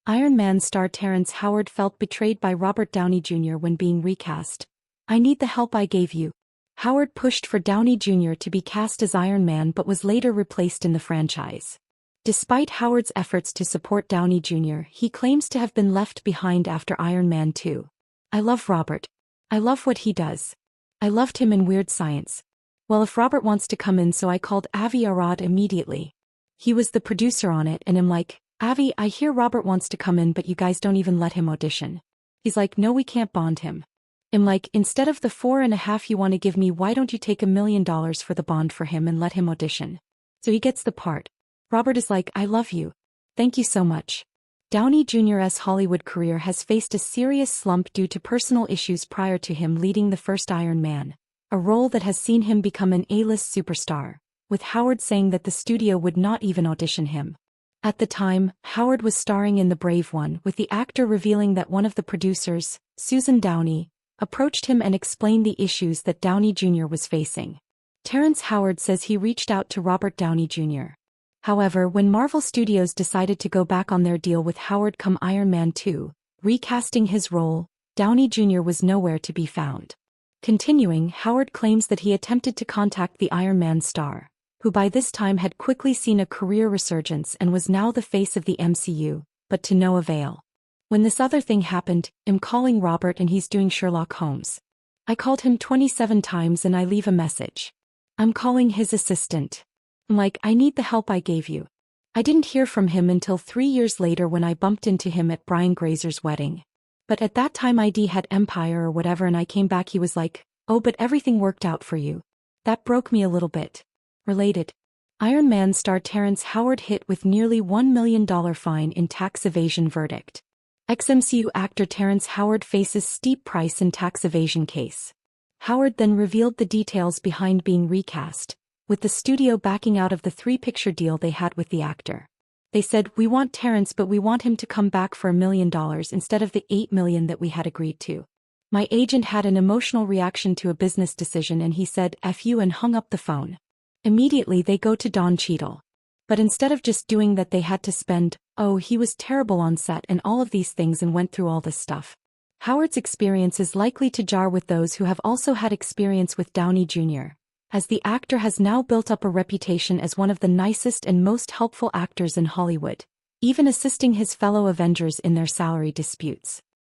Iron Man star Terrence Howard felt betrayed by Robert Downey Jr. when being recast. "I need the help I gave you." Howard pushed for Downey Jr. to be cast as Iron Man but was later replaced in the franchise. Despite Howard's efforts to support Downey Jr., he claims to have been left behind after Iron Man 2. "I love Robert. I love what he does. I loved him in Weird Science. Well, if Robert wants to come in, so I called Avi Arad immediately. He was the producer on it, and I'm like, Avi, I hear Robert wants to come in but you guys don't even let him audition." He's like, "No, we can't bond him." I'm like, "Instead of the 4.5 you want to give me, why don't you take $1 million for the bond for him and let him audition?" So he gets the part. Robert is like, "I love you. Thank you so much." Downey Jr.'s Hollywood career has faced a serious slump due to personal issues prior to him leading the first Iron Man, a role that has seen him become an A-list superstar, with Howard saying that the studio would not even audition him. At the time, Howard was starring in The Brave One, with the actor revealing that one of the producers, Susan Downey, approached him and explained the issues that Downey Jr. was facing. Terrence Howard says he reached out to Robert Downey Jr. However, when Marvel Studios decided to go back on their deal with Howard come Iron Man 2, recasting his role, Downey Jr. was nowhere to be found. Continuing, Howard claims that he attempted to contact the Iron Man star, who by this time had quickly seen a career resurgence and was now the face of the MCU, but to no avail. "When this other thing happened, I'm calling Robert and he's doing Sherlock Holmes. I called him 27 times and I leave a message. I'm calling his assistant. I'm like, I need the help I gave you." I didn't hear from him until 3 years later when I bumped into him at Brian Grazer's wedding. But at that time ID had Empire or whatever and I came back, he was like, "Oh, but everything worked out for you." That broke me a little bit. Related. Iron Man star Terrence Howard hit with nearly $1 million fine in tax evasion verdict. Ex-MCU actor Terrence Howard faces steep price in tax evasion case. Howard then revealed the details behind being recast, with the studio backing out of the 3-picture deal they had with the actor. They said, "We want Terrence but we want him to come back for $1 million instead of the $8 million that we had agreed to." My agent had an emotional reaction to a business decision and he said, "F you," and hung up the phone. Immediately they go to Don Cheadle. But instead of just doing that they had to spend, "Oh, he was terrible on set," and all of these things and went through all this stuff. Howard's experience is likely to jar with those who have also had experience with Downey Jr., as the actor has now built up a reputation as one of the nicest and most helpful actors in Hollywood, even assisting his fellow Avengers in their salary disputes.